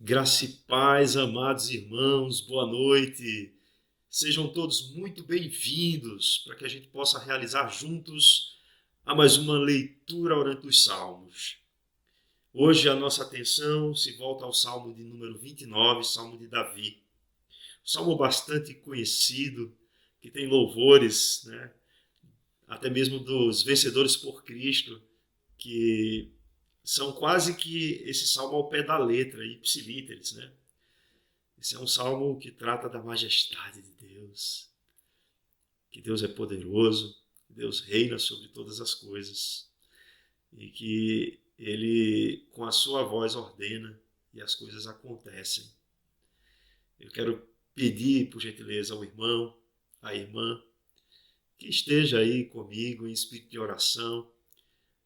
Graça e paz, amados irmãos, boa noite. Sejam todos muito bem-vindos para que a gente possa realizar juntos a mais uma leitura orante dos Salmos. Hoje a nossa atenção se volta ao Salmo de número 29, Salmo de Davi. Um salmo bastante conhecido, que tem louvores, né? Até mesmo dos vencedores por Cristo, que são quase que esse salmo ao pé da letra, ipsilíteres, né? Esse é um salmo que trata da majestade de Deus, que Deus é poderoso, que Deus reina sobre todas as coisas e que Ele, com a sua voz, ordena e as coisas acontecem. Eu quero pedir, por gentileza, ao irmão, à irmã, que esteja aí comigo em espírito de oração.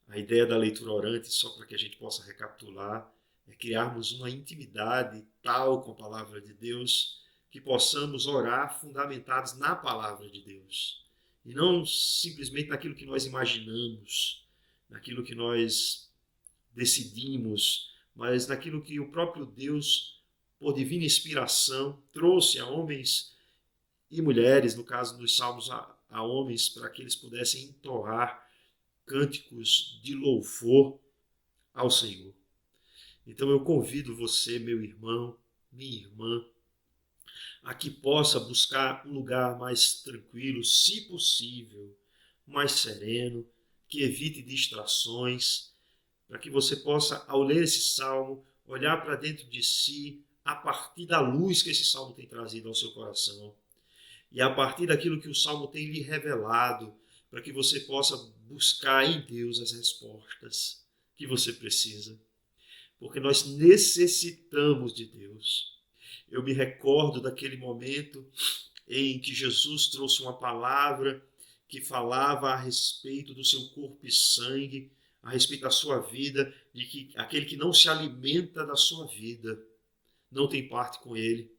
A ideia da leitura orante, só para que a gente possa recapitular, é criarmos uma intimidade tal com a palavra de Deus que possamos orar fundamentados na palavra de Deus e não simplesmente naquilo que nós imaginamos, naquilo que nós decidimos, mas naquilo que o próprio Deus, por divina inspiração, trouxe a homens e mulheres, no caso dos salmos a homens, para que eles pudessem entoar cânticos de louvor ao Senhor. Então eu convido você, meu irmão, minha irmã, a que possa buscar um lugar mais tranquilo, se possível, mais sereno, que evite distrações, para que você possa, ao ler esse salmo, olhar para dentro de si a partir da luz que esse salmo tem trazido ao seu coração e a partir daquilo que o salmo tem lhe revelado, para que você possa buscar em Deus as respostas que você precisa. Porque nós necessitamos de Deus. Eu me recordo daquele momento em que Jesus trouxe uma palavra que falava a respeito do seu corpo e sangue, a respeito da sua vida, de que aquele que não se alimenta da sua vida não tem parte com ele.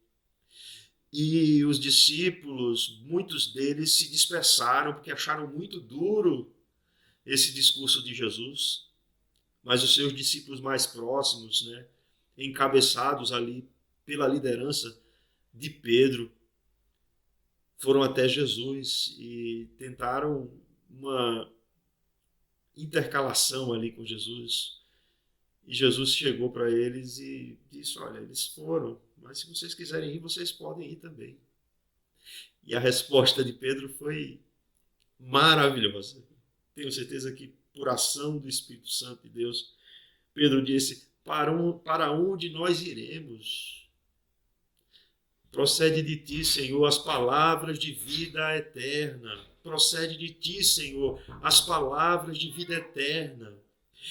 E os discípulos, muitos deles se dispersaram porque acharam muito duro esse discurso de Jesus. Mas os seus discípulos mais próximos, né, encabeçados ali pela liderança de Pedro, foram até Jesus e tentaram uma intercalação ali com Jesus. E Jesus chegou para eles e disse: olha, eles foram, mas se vocês quiserem ir, vocês podem ir também. E a resposta de Pedro foi maravilhosa. Tenho certeza que por ação do Espírito Santo de Deus, Pedro disse: para onde nós iremos? Procede de ti, Senhor, as palavras de vida eterna. Procede de ti, Senhor, as palavras de vida eterna.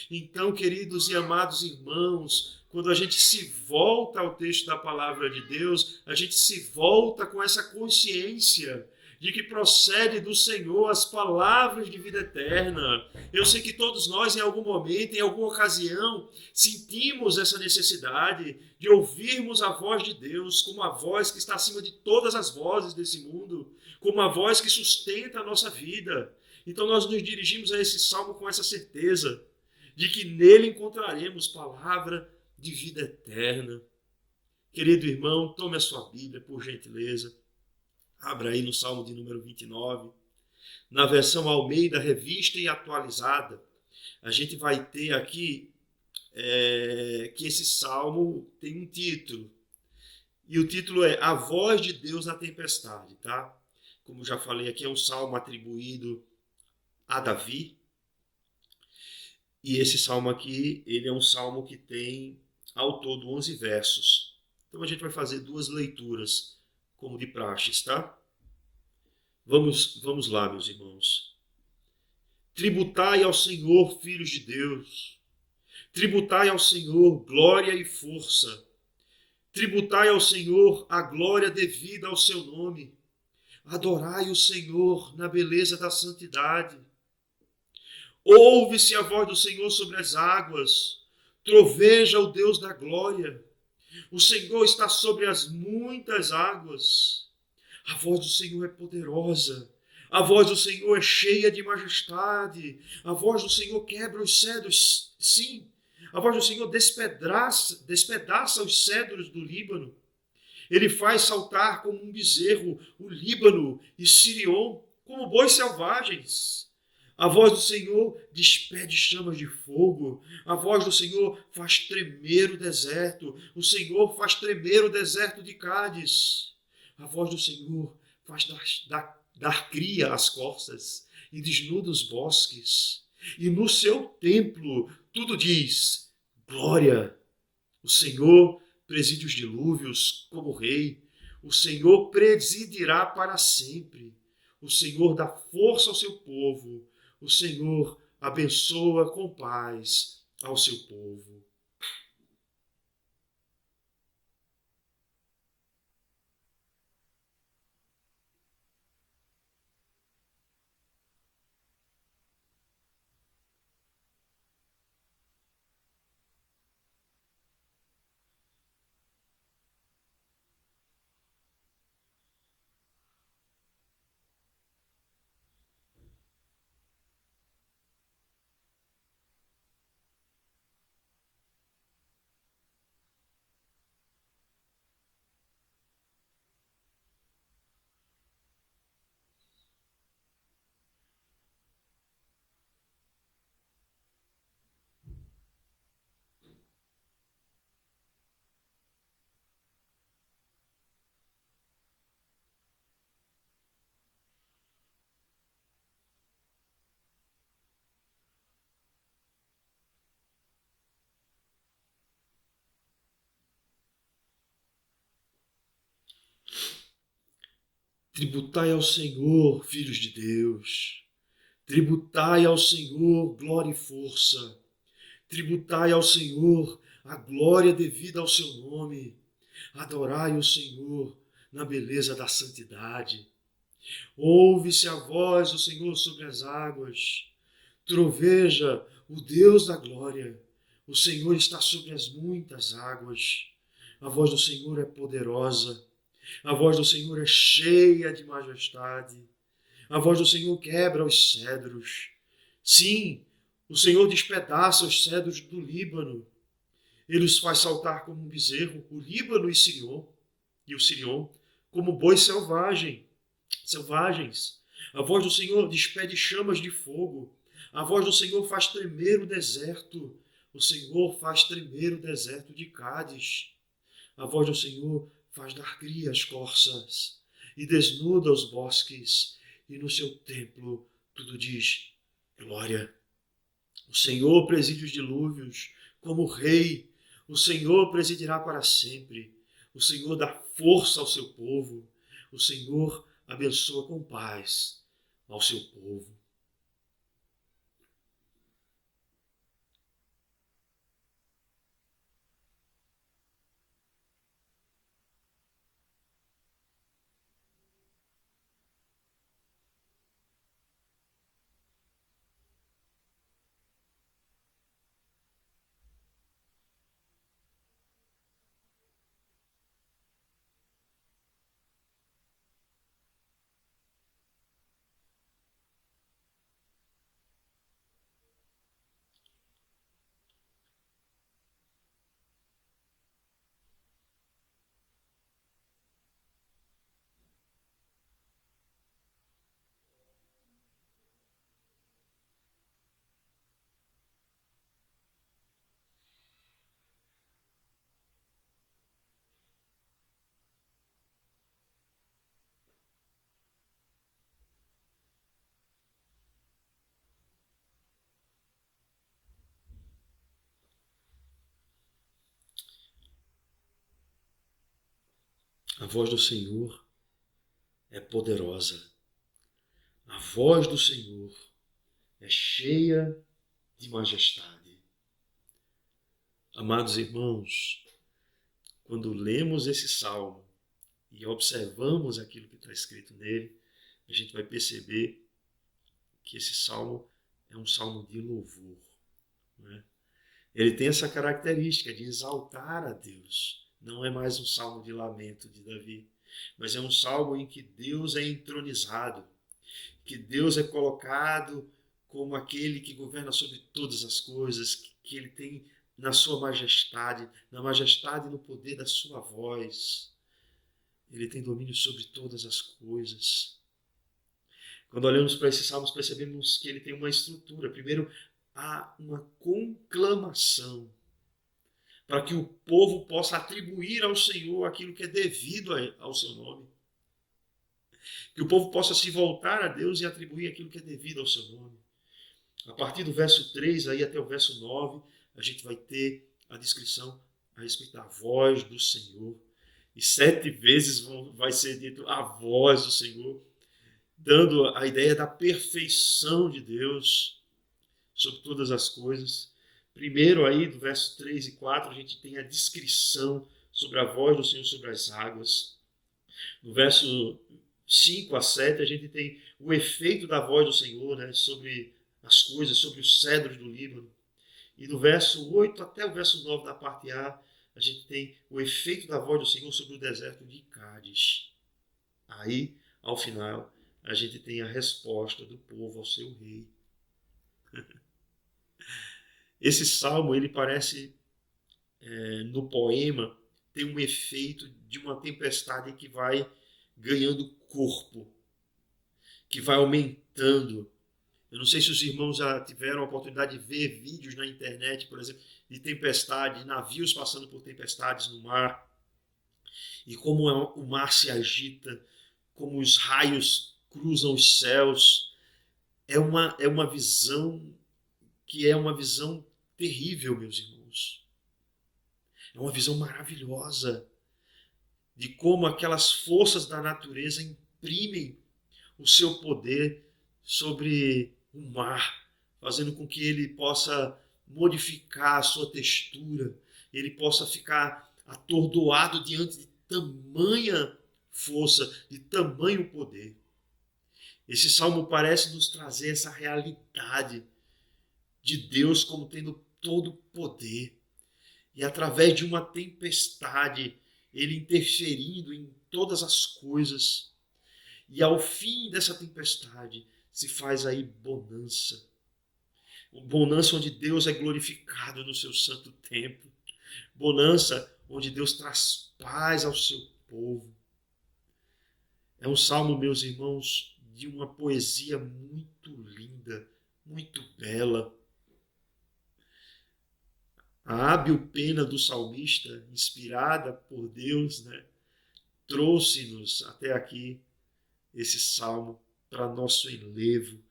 Então, queridos e amados irmãos, quando a gente se volta ao texto da palavra de Deus, a gente se volta com essa consciência de que procede do Senhor as palavras de vida eterna. Eu sei que todos nós, em algum momento, em alguma ocasião, sentimos essa necessidade de ouvirmos a voz de Deus como a voz que está acima de todas as vozes desse mundo, como a voz que sustenta a nossa vida. Então nós nos dirigimos a esse salmo com essa certeza de que nele encontraremos palavra de vida eterna. Querido irmão, tome a sua Bíblia, por gentileza. Abra aí no Salmo de número 29. Na versão Almeida, revista e atualizada, a gente vai ter aqui que esse salmo tem um título. E o título é A Voz de Deus na Tempestade, tá? Como já falei aqui, é um salmo atribuído a Davi. E esse salmo aqui, ele é um salmo que tem ao todo 11 versos. Então a gente vai fazer duas leituras, como de praxes, tá? Vamos lá, meus irmãos. Tributai ao Senhor, filhos de Deus. Tributai ao Senhor glória e força. Tributai ao Senhor a glória devida ao seu nome. Adorai o Senhor na beleza da santidade. Ouve-se a voz do Senhor sobre as águas. Troveja o Deus da glória. O Senhor está sobre as muitas águas. A voz do Senhor é poderosa. A voz do Senhor é cheia de majestade. A voz do Senhor quebra os cedros. Sim, A voz do Senhor despedaça os cedros do Líbano. Ele faz saltar como um bezerro o Líbano e Sirion como bois selvagens. A voz do Senhor despede chamas de fogo. A voz do Senhor faz tremer o deserto. O Senhor faz tremer o deserto de Cádiz. A voz do Senhor faz dar cria às corças e desnuda os bosques. E no seu templo tudo diz: glória. O Senhor preside os dilúvios como rei. O Senhor presidirá para sempre. O Senhor dá força ao seu povo. O Senhor abençoa com paz ao seu povo. Tributai ao Senhor, filhos de Deus. Tributai ao Senhor glória e força. Tributai ao Senhor a glória devida ao seu nome. Adorai o Senhor na beleza da santidade. Ouve-se a voz do Senhor sobre as águas. Troveja o Deus da glória. O Senhor está sobre as muitas águas. A voz do Senhor é poderosa. A voz do Senhor é cheia de majestade. A voz do Senhor quebra os cedros. Sim, o Senhor despedaça os cedros do Líbano. Ele os faz saltar como um bezerro, o Líbano e o Sirion, como bois selvagens. A voz do Senhor despede chamas de fogo. A voz do Senhor faz tremer o deserto. O Senhor faz tremer o deserto de Cádiz. A voz do Senhor faz dar cria às corças e desnuda os bosques. E no seu templo tudo diz glória. O Senhor preside os dilúvios como rei. O Senhor presidirá para sempre. O Senhor dá força ao seu povo. O Senhor abençoa com paz ao seu povo. A voz do Senhor é poderosa. A voz do Senhor é cheia de majestade. Amados irmãos, quando lemos esse salmo e observamos aquilo que está escrito nele, a gente vai perceber que esse salmo é um salmo de louvor, né? Ele tem essa característica de exaltar a Deus. Não é mais um salmo de lamento de Davi, mas é um salmo em que Deus é entronizado, que Deus é colocado como aquele que governa sobre todas as coisas, que ele tem na sua majestade, na majestade e no poder da sua voz. Ele tem domínio sobre todas as coisas. Quando olhamos para esses salmos, percebemos que ele tem uma estrutura. Primeiro, há uma conclamação para que o povo possa atribuir ao Senhor aquilo que é devido ao seu nome. Que o povo possa se voltar a Deus e atribuir aquilo que é devido ao seu nome. A partir do verso 3 aí até o verso 9, a gente vai ter a descrição a respeito da voz do Senhor. E 7 vezes vai ser dito a voz do Senhor, dando a ideia da perfeição de Deus sobre todas as coisas. Primeiro aí, do verso 3 e 4, a gente tem a descrição sobre a voz do Senhor sobre as águas. No verso 5 a 7, a gente tem o efeito da voz do Senhor, né, sobre as coisas, sobre os cedros do Líbano. E do verso 8 até o verso 9 da parte A, a gente tem o efeito da voz do Senhor sobre o deserto de Cádiz. Aí, ao final, a gente tem a resposta do povo ao seu rei. Esse salmo, ele parece, no poema, ter um efeito de uma tempestade que vai ganhando corpo, que vai aumentando. Eu não sei se os irmãos já tiveram a oportunidade de ver vídeos na internet, por exemplo, de tempestade, de navios passando por tempestades no mar, e como o mar se agita, como os raios cruzam os céus. É uma visão que é uma visão terrível, meus irmãos. É uma visão maravilhosa de como aquelas forças da natureza imprimem o seu poder sobre o mar, fazendo com que ele possa modificar a sua textura, ele possa ficar atordoado diante de tamanha força, de tamanho poder. Esse salmo parece nos trazer essa realidade de Deus como tendo todo o poder. E através de uma tempestade, ele interferindo em todas as coisas. E ao fim dessa tempestade, se faz aí bonança. Bonança onde Deus é glorificado no seu santo templo. Bonança onde Deus traz paz ao seu povo. É um salmo, meus irmãos, de uma poesia muito linda, muito bela. A hábil pena do salmista, inspirada por Deus, né, trouxe-nos até aqui esse salmo para nosso enlevo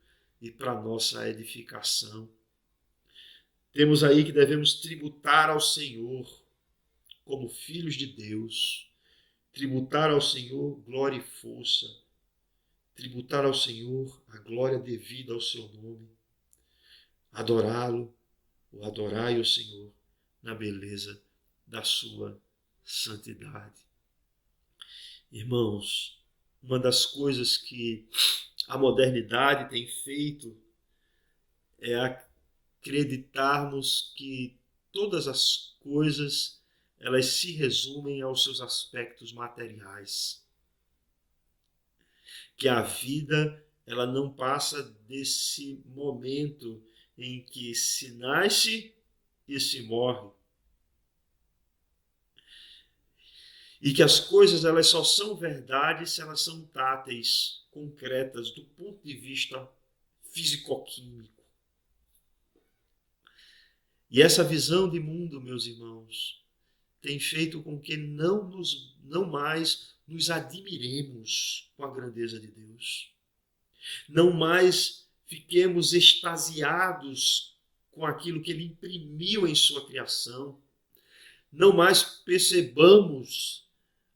e para nossa edificação. Temos aí que devemos tributar ao Senhor como filhos de Deus, tributar ao Senhor glória e força, tributar ao Senhor a glória devida ao seu nome, adorá-lo, ou adorai o Senhor na beleza da sua santidade. Irmãos, uma das coisas que a modernidade tem feito é acreditarmos que todas as coisas elas se resumem aos seus aspectos materiais. Que a vida ela não passa desse momento em que se nasce e se morre. E que as coisas elas só são verdade se elas são táteis, concretas, do ponto de vista físico-químico. E essa visão de mundo, meus irmãos, tem feito com que não mais nos admiremos com a grandeza de Deus. Não mais fiquemos extasiados com aquilo que Ele imprimiu em sua criação. Não mais percebamos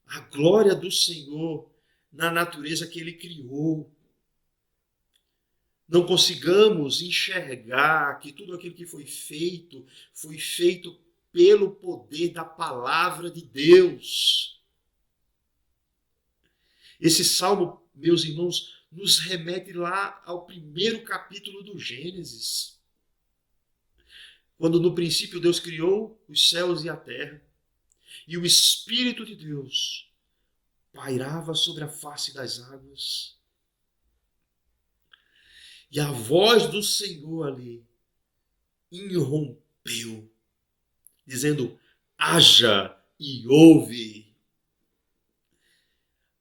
a glória do Senhor na natureza que Ele criou. Não consigamos enxergar que tudo aquilo que foi feito pelo poder da palavra de Deus. Esse salmo, meus irmãos, nos remete lá ao primeiro capítulo do Gênesis. Quando no princípio Deus criou os céus e a terra, e o Espírito de Deus pairava sobre a face das águas. E a voz do Senhor ali irrompeu dizendo: haja e ouve.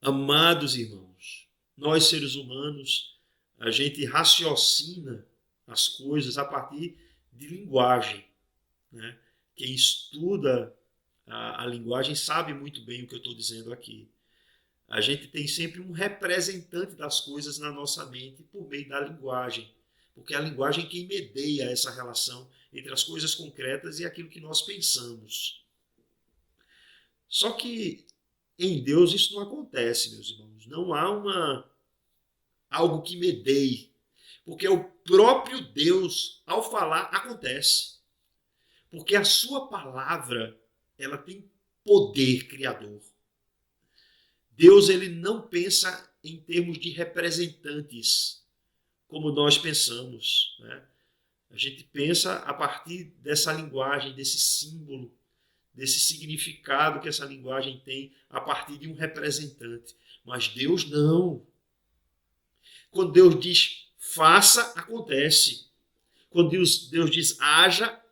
Amados irmãos, nós seres humanos, a gente raciocina as coisas a partir de linguagem, né? Quem estuda a linguagem sabe muito bem o que eu estou dizendo aqui. A gente tem sempre um representante das coisas na nossa mente por meio da linguagem, porque é a linguagem quem medeia essa relação entre as coisas concretas e aquilo que nós pensamos. Só que em Deus isso não acontece, meus irmãos. Não há algo que medeie, porque é o próprio Deus, ao falar, acontece. Porque a sua palavra, ela tem poder criador. Deus, ele não pensa em termos de representantes, como nós pensamos, né? A gente pensa a partir dessa linguagem, desse símbolo, desse significado que essa linguagem tem a partir de um representante. Mas Deus não. Quando Deus diz faça, acontece. Quando Deus diz haja,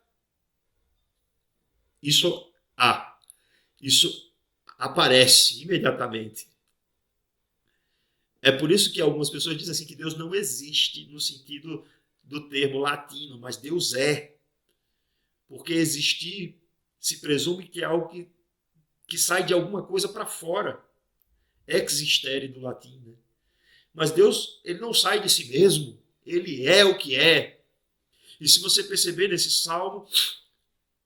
isso há. Isso aparece imediatamente. É por isso que algumas pessoas dizem assim que Deus não existe no sentido do termo latino, mas Deus é. Porque existir se presume que é algo que sai de alguma coisa para fora. Existere do latim, né? Mas Deus, ele não sai de si mesmo. Ele é o que é. E se você perceber nesse salmo,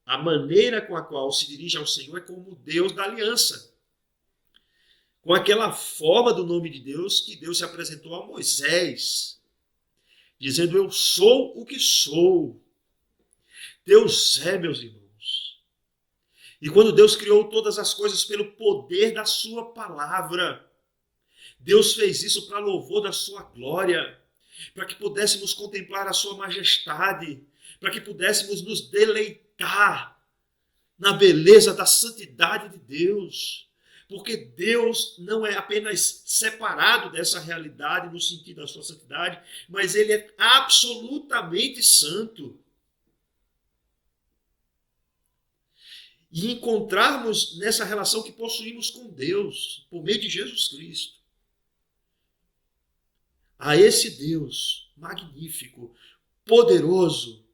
a maneira com a qual se dirige ao Senhor é como Deus da aliança. Com aquela forma do nome de Deus que Deus se apresentou a Moisés, dizendo: eu sou o que sou. Deus é, meus irmãos. E quando Deus criou todas as coisas pelo poder da sua palavra, Deus fez isso para louvor da sua glória, para que pudéssemos contemplar a sua majestade, para que pudéssemos nos deleitar na beleza da santidade de Deus. Porque Deus não é apenas separado dessa realidade no sentido da sua santidade, mas ele é absolutamente santo. E encontrarmos nessa relação que possuímos com Deus, por meio de Jesus Cristo. A esse Deus magnífico, poderoso,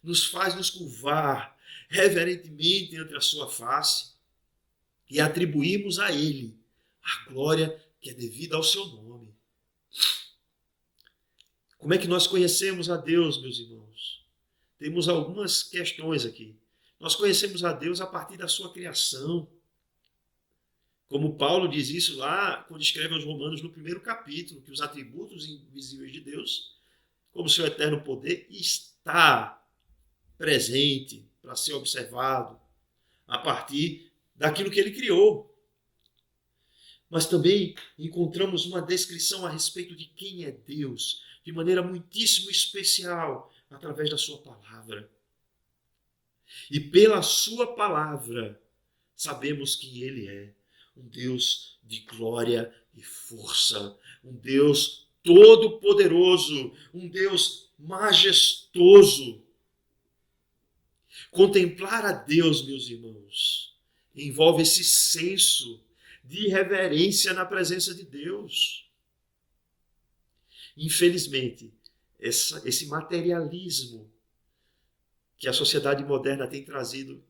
nos faz nos curvar reverentemente ante a sua face e atribuirmos a ele a glória que é devida ao seu nome. Como é que nós conhecemos a Deus, meus irmãos? Temos algumas questões aqui. Nós conhecemos a Deus a partir da sua criação. Como Paulo diz isso lá, quando escreve aos Romanos no primeiro capítulo, que os atributos invisíveis de Deus, como seu eterno poder, está presente para ser observado a partir daquilo que ele criou. Mas também encontramos uma descrição a respeito de quem é Deus, de maneira muitíssimo especial, através da sua palavra. E pela sua palavra, sabemos que ele é um Deus de glória e força, um Deus todo-poderoso, um Deus majestoso. Contemplar a Deus, meus irmãos, envolve esse senso de reverência na presença de Deus. Infelizmente, esse materialismo que a sociedade moderna tem trazido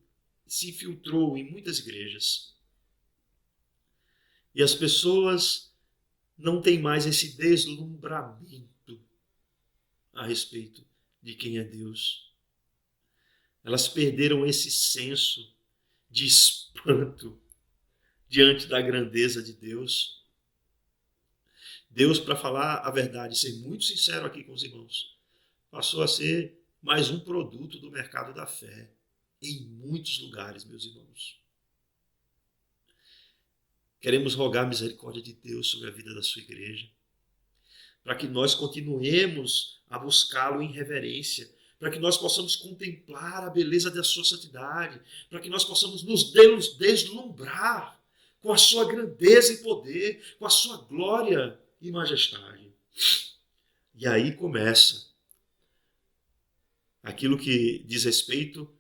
se infiltrou em muitas igrejas. E as pessoas não têm mais esse deslumbramento a respeito de quem é Deus. Elas perderam esse senso de espanto diante da grandeza de Deus. Deus, para falar a verdade, ser muito sincero aqui com os irmãos, passou a ser mais um produto do mercado da fé em muitos lugares, meus irmãos. Queremos rogar a misericórdia de Deus sobre a vida da sua igreja, para que nós continuemos a buscá-lo em reverência, para que nós possamos contemplar a beleza da sua santidade, para que nós possamos nos deslumbrar com a sua grandeza e poder, com a sua glória e majestade. E aí começa aquilo que diz respeito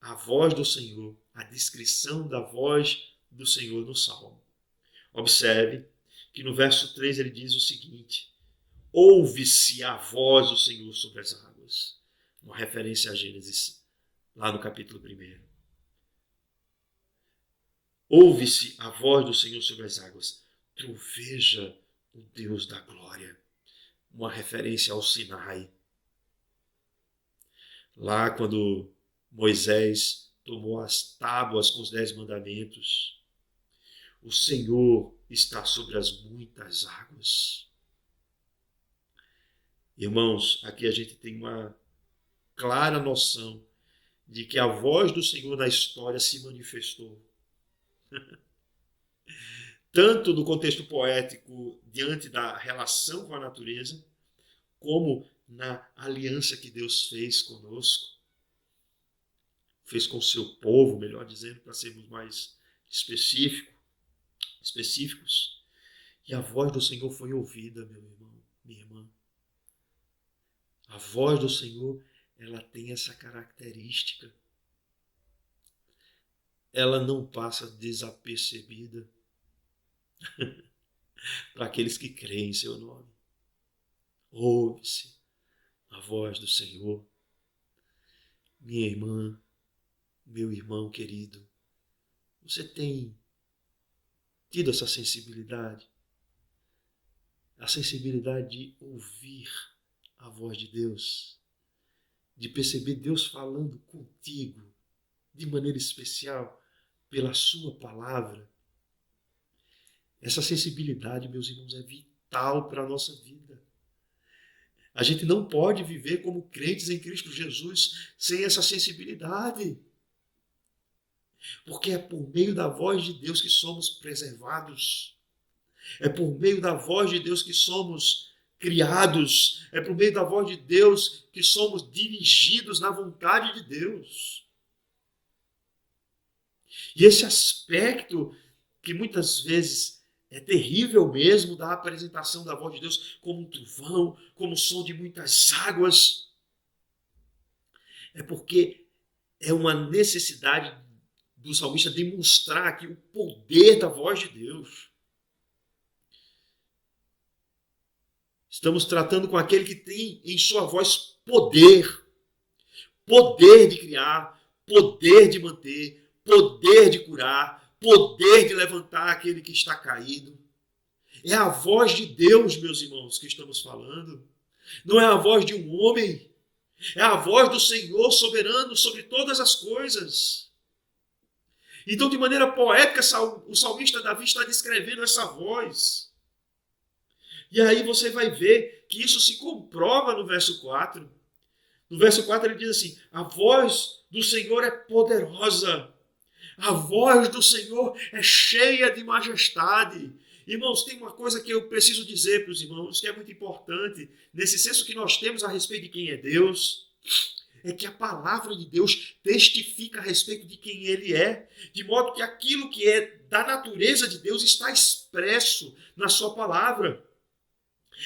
a voz do Senhor, a descrição da voz do Senhor no Salmo. Observe que no verso 3 ele diz o seguinte: ouve-se a voz do Senhor sobre as águas. Uma referência a Gênesis, lá no capítulo 1. Ouve-se a voz do Senhor sobre as águas. Troveja o Deus da glória. Uma referência ao Sinai. Lá quando Moisés tomou as tábuas com os 10 mandamentos, o Senhor está sobre as muitas águas. Irmãos, aqui a gente tem uma clara noção de que a voz do Senhor na história se manifestou. Tanto no contexto poético, diante da relação com a natureza, como na aliança que Deus fez conosco. Fez com o seu povo, melhor dizendo, para sermos mais específicos. E a voz do Senhor foi ouvida, meu irmão, minha irmã. A voz do Senhor, ela tem essa característica. Ela não passa desapercebida para aqueles que creem em seu nome. Ouve-se a voz do Senhor. Minha irmã, meu irmão querido, você tem tido essa sensibilidade? A sensibilidade de ouvir a voz de Deus, de perceber Deus falando contigo de maneira especial pela sua palavra. Essa sensibilidade, meus irmãos, é vital para a nossa vida. A gente não pode viver como crentes em Cristo Jesus sem essa sensibilidade. Porque é por meio da voz de Deus que somos preservados. É por meio da voz de Deus que somos criados. É por meio da voz de Deus que somos dirigidos na vontade de Deus. E esse aspecto que muitas vezes é terrível mesmo da apresentação da voz de Deus como um trovão, como o som de muitas águas, é porque é uma necessidade do salmista demonstrar aqui o poder da voz de Deus. Estamos tratando com aquele que tem em sua voz poder. Poder de criar, poder de manter, poder de curar, poder de levantar aquele que está caído. É a voz de Deus, meus irmãos, que estamos falando. Não é a voz de um homem. É a voz do Senhor soberano sobre todas as coisas. Então, de maneira poética, o salmista Davi está descrevendo essa voz. E aí você vai ver que isso se comprova no verso 4. No verso 4 ele diz assim: a voz do Senhor é poderosa. A voz do Senhor é cheia de majestade. Irmãos, tem uma coisa que eu preciso dizer para os irmãos, que é muito importante, nesse senso que nós temos a respeito de quem é Deus, é que a palavra de Deus testifica a respeito de quem Ele é, de modo que aquilo que é da natureza de Deus está expresso na sua palavra.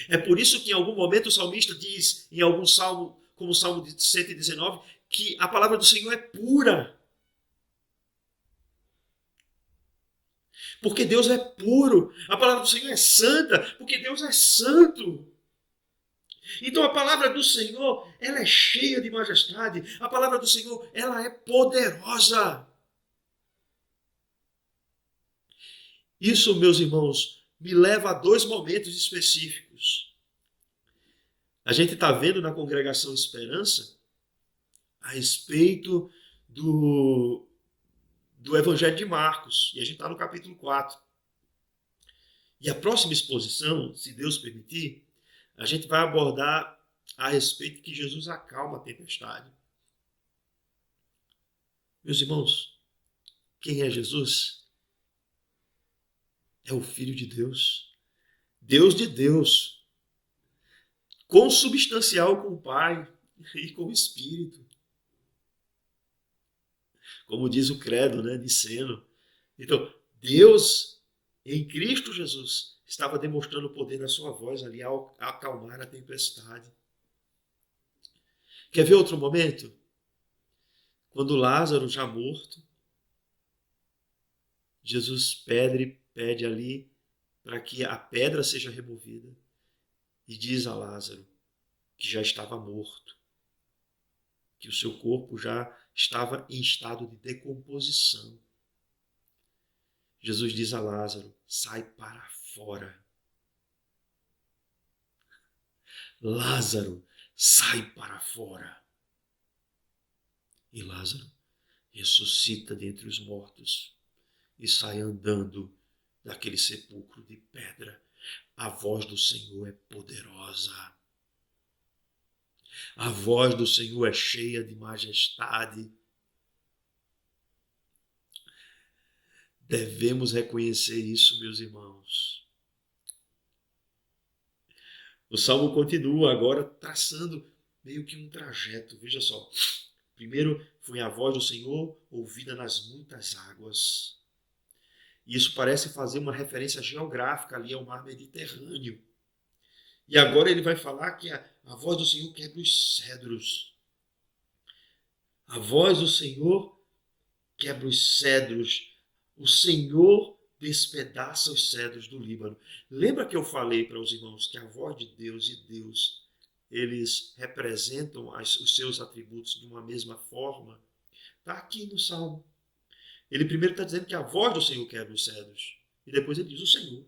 É por isso que em algum momento o salmista diz, em algum salmo, como o Salmo 119, que a palavra do Senhor é pura. Porque Deus é puro. A palavra do Senhor é santa, porque Deus é santo. Então a palavra do Senhor, ela é cheia de majestade. A palavra do Senhor, ela é poderosa. Isso, meus irmãos, me leva a 2 momentos específicos. A gente está vendo na Congregação Esperança a respeito do Evangelho de Marcos. E a gente está no capítulo 4. E a próxima exposição, se Deus permitir, a gente vai abordar a respeito de que Jesus acalma a tempestade. Meus irmãos, quem é Jesus? É o Filho de Deus. Deus de Deus. Consubstancial com o Pai e com o Espírito. Como diz o credo, né, Niceno. Então, Deus, em Cristo Jesus, estava demonstrando o poder da sua voz ali ao acalmar a tempestade. Quer ver outro momento? Quando Lázaro já morto, Jesus pede ali para que a pedra seja removida e diz a Lázaro que já estava morto, que o seu corpo já estava em estado de decomposição. Jesus diz a Lázaro: sai para fora. Lázaro, sai para fora. E Lázaro ressuscita dentre os mortos e sai andando daquele sepulcro de pedra. A voz do Senhor é poderosa. A voz do Senhor é cheia de majestade. Devemos reconhecer isso, meus irmãos. O Salmo continua agora traçando meio que um trajeto. Veja só. Primeiro foi a voz do Senhor ouvida nas muitas águas. E isso parece fazer uma referência geográfica ali ao mar Mediterrâneo. E agora ele vai falar que a voz do Senhor quebra os cedros. A voz do Senhor quebra os cedros. O Senhor despedaça os cedros do Líbano. Lembra que eu falei para os irmãos que a voz de Deus e Deus, eles representam os seus atributos de uma mesma forma? Está aqui no Salmo. Ele primeiro está dizendo que a voz do Senhor quebra os cedros. E depois ele diz o Senhor.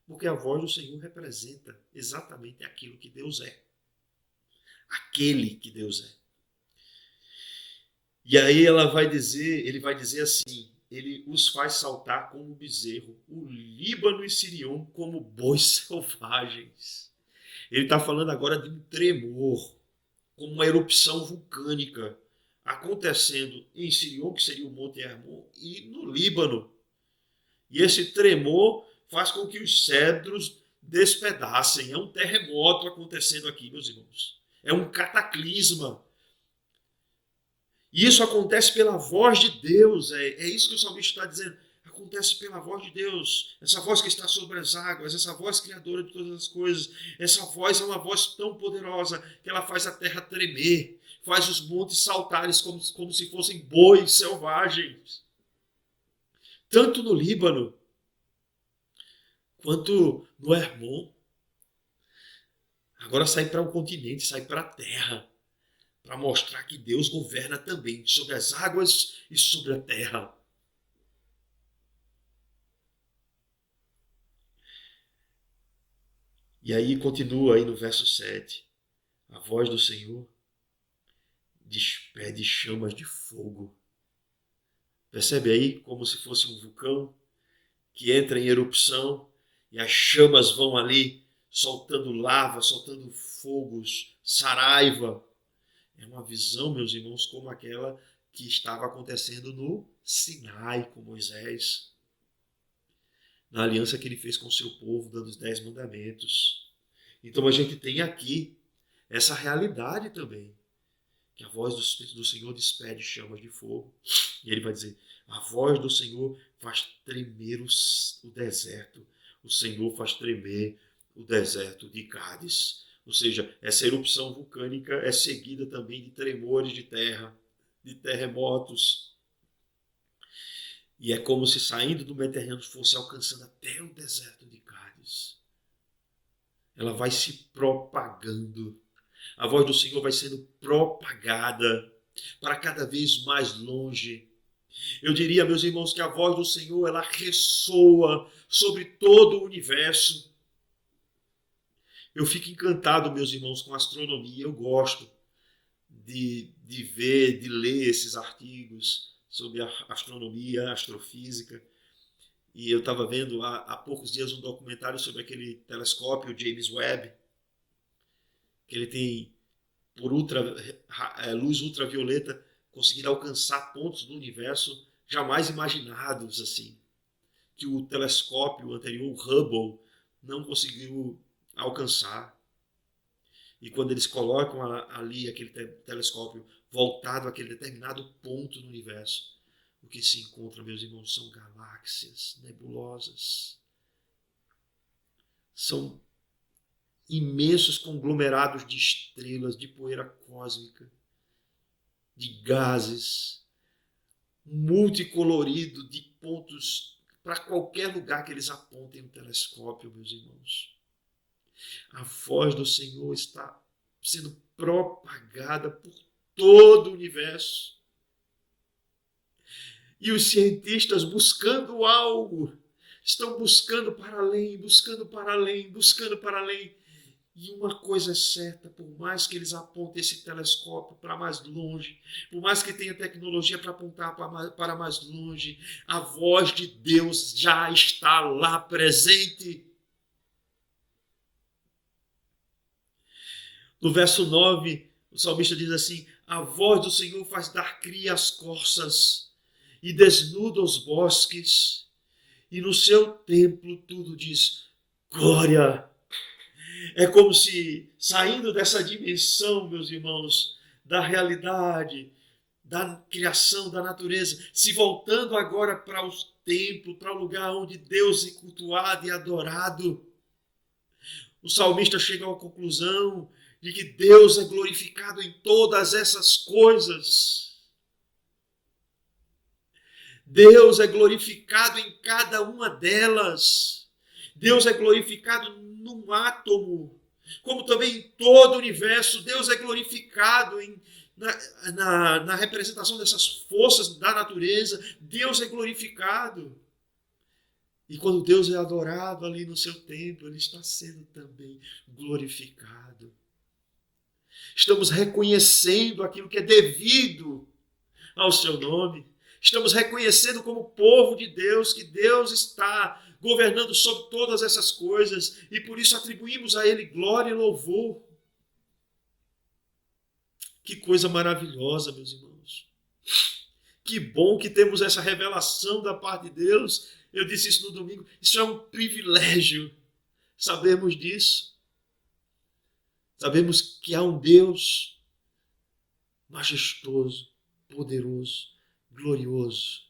Porque a voz do Senhor representa exatamente aquilo que Deus é. Aquele que Deus é. E aí ele vai dizer assim, ele os faz saltar como bezerro, o Líbano e Sirion como bois selvagens. Ele está falando agora de um tremor, como uma erupção vulcânica, acontecendo em Sirion, que seria o Monte Hermon, e no Líbano. E esse tremor faz com que os cedros despedacem. É um terremoto acontecendo aqui, meus irmãos. É um cataclisma. E isso acontece pela voz de Deus. É isso que o salmista está dizendo. Acontece pela voz de Deus. Essa voz que está sobre as águas, essa voz criadora de todas as coisas. Essa voz é uma voz tão poderosa que ela faz a terra tremer. Faz os montes saltarem como se fossem bois selvagens. Tanto no Líbano quanto no Hermon. Agora sai para o continente, sai para a terra, para mostrar que Deus governa também sobre as águas e sobre a terra. E aí continua aí no verso 7. A voz do Senhor despede chamas de fogo. Percebe aí como se fosse um vulcão que entra em erupção e as chamas vão ali soltando lava, soltando fogos, saraiva. É uma visão, meus irmãos, como aquela que estava acontecendo no Sinai com Moisés, na aliança que ele fez com o seu povo, dando os 10 mandamentos. Então a gente tem aqui essa realidade também, que a voz do Espírito do Senhor despede chamas de fogo. E ele vai dizer, a voz do Senhor faz tremer o deserto. O Senhor faz tremer o deserto de Cádiz. Ou seja, essa erupção vulcânica é seguida também de tremores de terra, de terremotos. E é como se saindo do Mediterrâneo fosse alcançando até o deserto de Cádiz. Ela vai se propagando. A voz do Senhor vai sendo propagada para cada vez mais longe. Eu diria, meus irmãos, que a voz do Senhor ela ressoa sobre todo o universo. Eu fico encantado, meus irmãos, com a astronomia. Eu gosto de ver, de ler esses artigos sobre a astronomia, a astrofísica. E eu estava vendo há poucos dias um documentário sobre aquele telescópio James Webb, que ele tem, por luz ultravioleta, conseguir alcançar pontos do universo jamais imaginados, assim, que o telescópio anterior, o Hubble, não conseguiu alcançar. E quando eles colocam ali aquele telescópio voltado àquele determinado ponto no universo, o que se encontra, meus irmãos, são galáxias, nebulosas. São imensos conglomerados de estrelas, de poeira cósmica, de gases, multicolorido, de pontos para qualquer lugar que eles apontem o telescópio, meus irmãos. A voz do Senhor está sendo propagada por todo o universo. E os cientistas buscando algo, estão buscando para além, buscando para além, buscando para além. E uma coisa é certa, por mais que eles apontem esse telescópio para mais longe, por mais que tenha tecnologia para apontar para mais longe, a voz de Deus já está lá presente. No verso 9, o salmista diz assim: a voz do Senhor faz dar cria às corças e desnuda os bosques, e no seu templo tudo diz glória. É como se, saindo dessa dimensão, meus irmãos, da realidade, da criação, da natureza, se voltando agora para o templo, para o lugar onde Deus é cultuado e adorado, o salmista chega à conclusão de que Deus é glorificado em todas essas coisas. Deus é glorificado em cada uma delas. Deus é glorificado num átomo, como também em todo o universo. Deus é glorificado na representação dessas forças da natureza. Deus é glorificado. E quando Deus é adorado ali no seu templo, Ele está sendo também glorificado. Estamos reconhecendo aquilo que é devido ao seu nome. Estamos reconhecendo como povo de Deus que Deus está governando sobre todas essas coisas e por isso atribuímos a Ele glória e louvor. Que coisa maravilhosa, meus irmãos. Que bom que temos essa revelação da parte de Deus. Eu disse isso no domingo. Isso é um privilégio. Sabemos disso. Sabemos que há um Deus majestoso, poderoso, glorioso,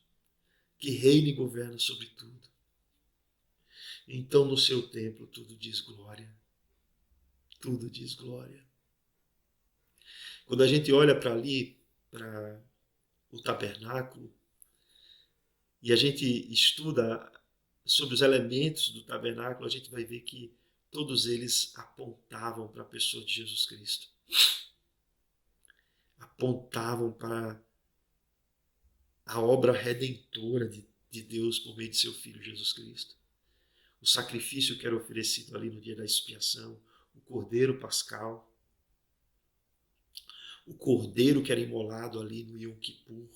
que reina e governa sobre tudo. Então, no seu templo, tudo diz glória. Tudo diz glória. Quando a gente olha para ali, para o tabernáculo, e a gente estuda sobre os elementos do tabernáculo, a gente vai ver que todos eles apontavam para a pessoa de Jesus Cristo. Apontavam para a obra redentora de Deus por meio de seu Filho Jesus Cristo. O sacrifício que era oferecido ali no dia da expiação, o cordeiro pascal, o cordeiro que era imolado ali no Yom Kippur,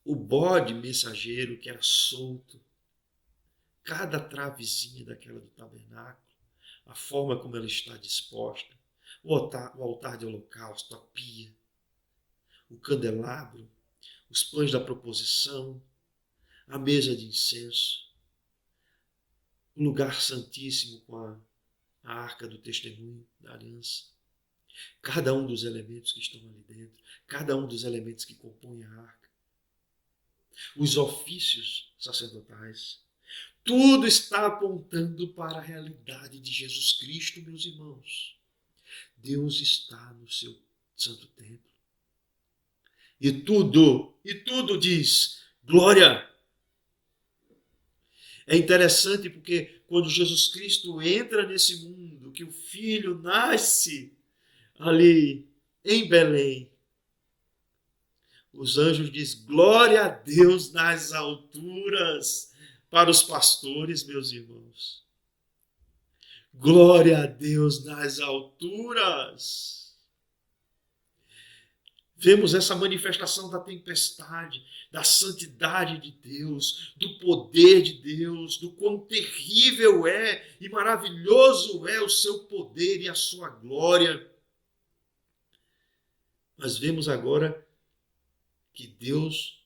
o bode mensageiro que era solto, cada travezinha daquela do tabernáculo, a forma como ela está disposta, o altar de holocausto, a pia, o candelabro, os pães da proposição, a mesa de incenso, o lugar santíssimo com a arca do testemunho da aliança, cada um dos elementos que estão ali dentro, cada um dos elementos que compõem a arca, os ofícios sacerdotais, tudo está apontando para a realidade de Jesus Cristo, meus irmãos. Deus está no seu santo templo. E tudo diz glória. É interessante porque quando Jesus Cristo entra nesse mundo, que o Filho nasce ali em Belém, os anjos dizem glória a Deus nas alturas para os pastores, meus irmãos. Glória a Deus nas alturas. Vemos essa manifestação da tempestade, da santidade de Deus, do poder de Deus, do quão terrível é e maravilhoso é o seu poder e a sua glória. Mas vemos agora que Deus,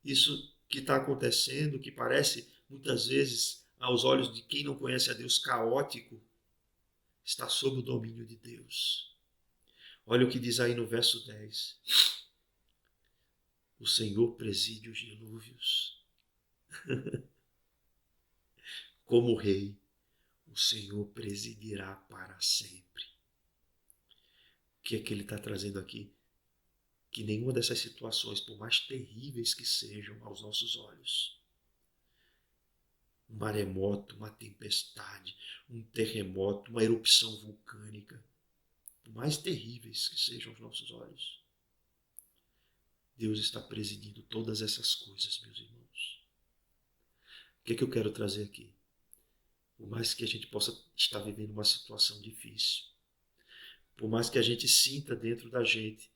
isso que está acontecendo, que parece muitas vezes aos olhos de quem não conhece a Deus caótico, está sob o domínio de Deus. Olha o que diz aí no verso 10. O Senhor preside os dilúvios. Como rei, o Senhor presidirá para sempre. O que é que ele está trazendo aqui? que nenhuma dessas situações, por mais terríveis que sejam aos nossos olhos, um maremoto, uma tempestade, um terremoto, uma erupção vulcânica, por mais terríveis que sejam aos nossos olhos, Deus está presidindo todas essas coisas, meus irmãos. O que é que eu quero trazer aqui? Por mais que a gente possa estar vivendo uma situação difícil, por mais que a gente sinta dentro da gente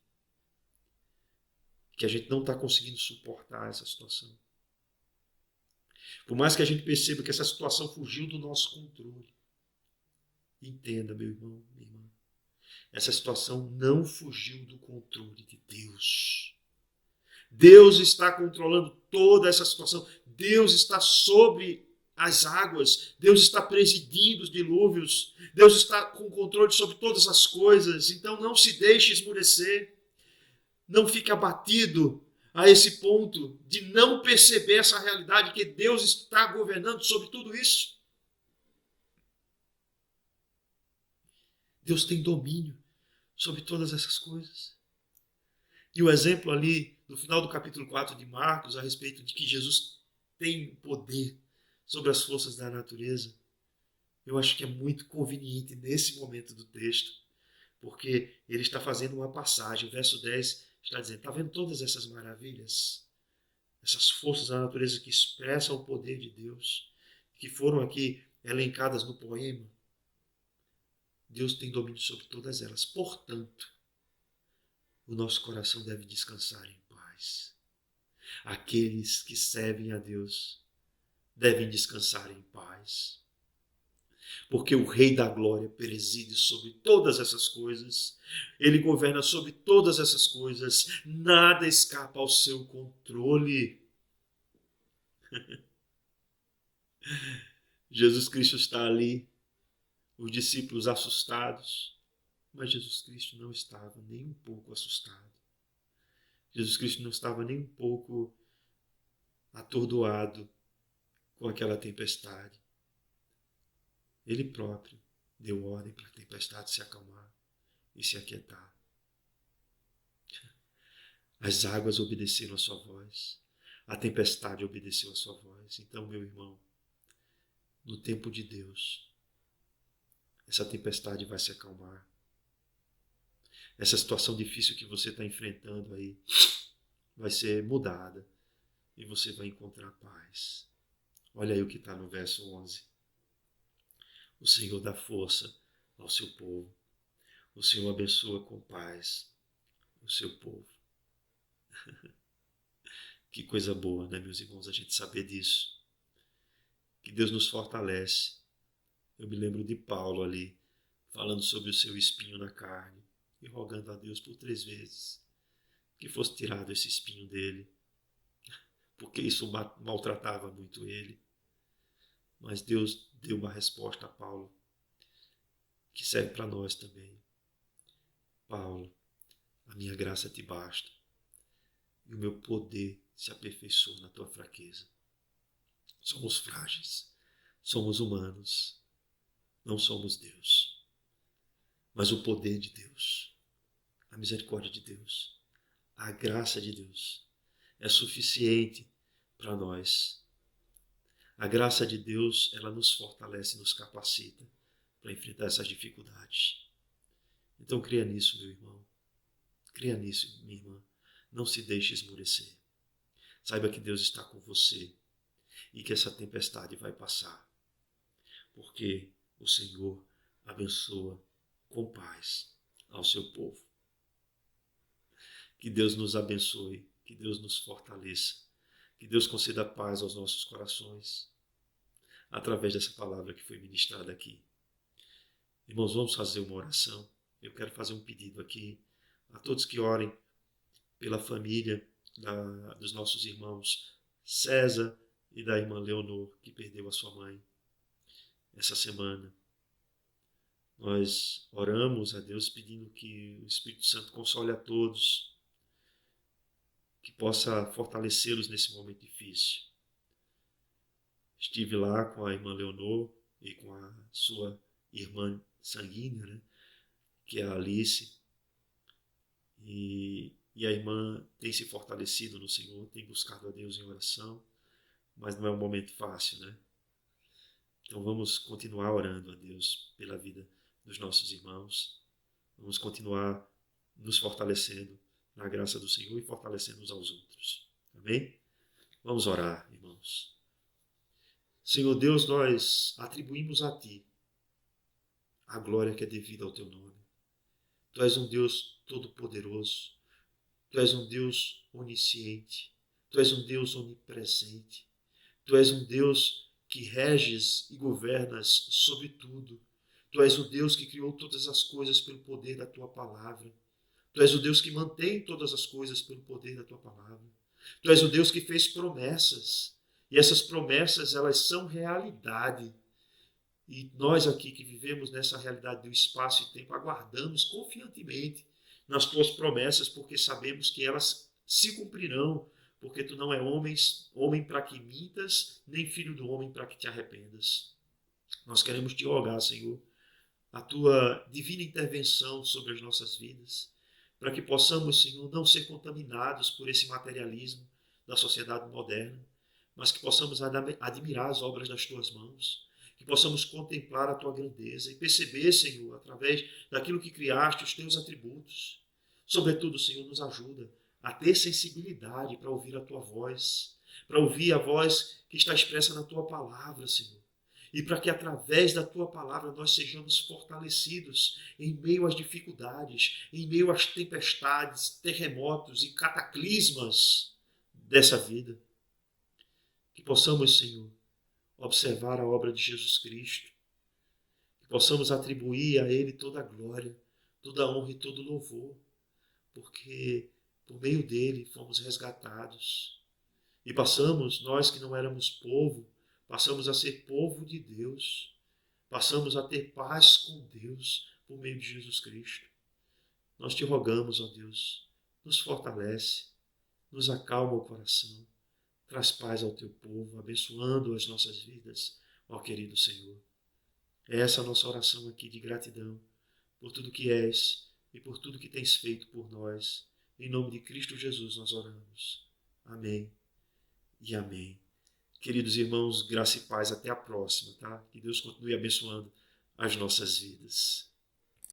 que a gente não está conseguindo suportar essa situação, por mais que a gente perceba que essa situação fugiu do nosso controle, entenda, meu irmão, minha irmã, essa situação não fugiu do controle de Deus. Deus está controlando toda essa situação. Deus está sobre as águas. Deus está presidindo os dilúvios. Deus está com controle sobre todas as coisas. Então não se deixe esmurecer. Não fique abatido a esse ponto de não perceber essa realidade que Deus está governando sobre tudo isso. Deus tem domínio sobre todas essas coisas. E o exemplo ali, no final do capítulo 4 de Marcos, a respeito de que Jesus tem poder sobre as forças da natureza, eu acho que é muito conveniente nesse momento do texto, porque ele está fazendo uma passagem. O verso 10 está dizendo, está vendo todas essas maravilhas? Essas forças da natureza que expressam o poder de Deus, que foram aqui elencadas no poema. Deus tem domínio sobre todas elas. Portanto, o nosso coração deve descansar em paz. Aqueles que servem a Deus devem descansar em paz. Porque o Rei da Glória preside sobre todas essas coisas. Ele governa sobre todas essas coisas. Nada escapa ao seu controle. Jesus Cristo está ali, os discípulos assustados, mas Jesus Cristo não estava nem um pouco assustado. Jesus Cristo não estava nem um pouco atordoado com aquela tempestade. Ele próprio deu ordem para a tempestade se acalmar e se aquietar. As águas obedeceram a sua voz. A tempestade obedeceu a sua voz. Então, meu irmão, no tempo de Deus, essa tempestade vai se acalmar. Essa situação difícil que você está enfrentando aí vai ser mudada e você vai encontrar paz. Olha aí o que está no verso 11. O Senhor dá força ao seu povo. O Senhor abençoa com paz o seu povo. Que coisa boa, né, meus irmãos, a gente saber disso. Que Deus nos fortalece. Eu me lembro de Paulo ali, falando sobre o seu espinho na carne e rogando a Deus por 3 vezes que fosse tirado esse espinho dele, porque isso maltratava muito ele. Mas Deus deu uma resposta a Paulo que serve para nós também. Paulo, a minha graça te basta e o meu poder se aperfeiçoa na tua fraqueza. Somos frágeis, somos humanos, não somos Deus. Mas o poder de Deus, a misericórdia de Deus, a graça de Deus é suficiente para nós. A graça de Deus, ela nos fortalece e nos capacita para enfrentar essas dificuldades. Então creia nisso, meu irmão. Creia nisso, minha irmã. Não se deixe esmorecer. Saiba que Deus está com você e que essa tempestade vai passar. Porque o Senhor abençoa com paz ao seu povo. Que Deus nos abençoe, que Deus nos fortaleça, que Deus conceda paz aos nossos corações, através dessa palavra que foi ministrada aqui. Irmãos, vamos fazer uma oração. Eu quero fazer um pedido aqui a todos que orem pela família dos nossos irmãos César e da irmã Leonor, que perdeu a sua mãe essa semana. Nós oramos a Deus pedindo que o Espírito Santo console a todos, que possa fortalecê-los nesse momento difícil. Estive lá com a irmã Leonor e com a sua irmã sanguínea, né, que é a Alice, e e a irmã tem se fortalecido no Senhor, tem buscado a Deus em oração, mas não é um momento fácil, né? Então vamos continuar orando a Deus pela vida dos nossos irmãos, vamos continuar nos fortalecendo na graça do Senhor e fortalecendo uns aos outros. Amém? Vamos orar, irmãos. Senhor Deus, nós atribuímos a Ti a glória que é devida ao Teu nome. Tu és um Deus todo-poderoso, Tu és um Deus onisciente, Tu és um Deus onipresente, Tu és um Deus que reges e governas sobre tudo. Tu és o Deus que criou todas as coisas pelo poder da Tua palavra. Tu és o Deus que mantém todas as coisas pelo poder da Tua palavra. Tu és o Deus que fez promessas. E essas promessas, elas são realidade. E nós aqui que vivemos nessa realidade do espaço e tempo, aguardamos confiantemente nas Tuas promessas, porque sabemos que elas se cumprirão, porque Tu não é homem para que mintas, nem filho do homem para que te arrependas. Nós queremos te rogar, Senhor, a Tua divina intervenção sobre as nossas vidas, para que possamos, Senhor, não ser contaminados por esse materialismo da sociedade moderna, mas que possamos admirar as obras das Tuas mãos, que possamos contemplar a Tua grandeza e perceber, Senhor, através daquilo que criaste, os Teus atributos. Sobretudo, Senhor, nos ajuda a ter sensibilidade para ouvir a Tua voz, para ouvir a voz que está expressa na Tua palavra, Senhor. E para que através da Tua palavra nós sejamos fortalecidos em meio às dificuldades, em meio às tempestades, terremotos e cataclismas dessa vida. Que possamos, Senhor, observar a obra de Jesus Cristo, que possamos atribuir a Ele toda a glória, toda a honra e todo o louvor, porque por meio dele fomos resgatados e passamos, nós que não éramos povo, passamos a ser povo de Deus, passamos a ter paz com Deus por meio de Jesus Cristo. Nós te rogamos, ó Deus, nos fortalece, nos acalma o coração, traz paz ao teu povo, abençoando as nossas vidas, ó querido Senhor. É essa a nossa oração aqui de gratidão por tudo que és e por tudo que tens feito por nós. Em nome de Cristo Jesus nós oramos. Amém e amém. Queridos irmãos, graça e paz, até a próxima, tá? Que Deus continue abençoando as nossas vidas.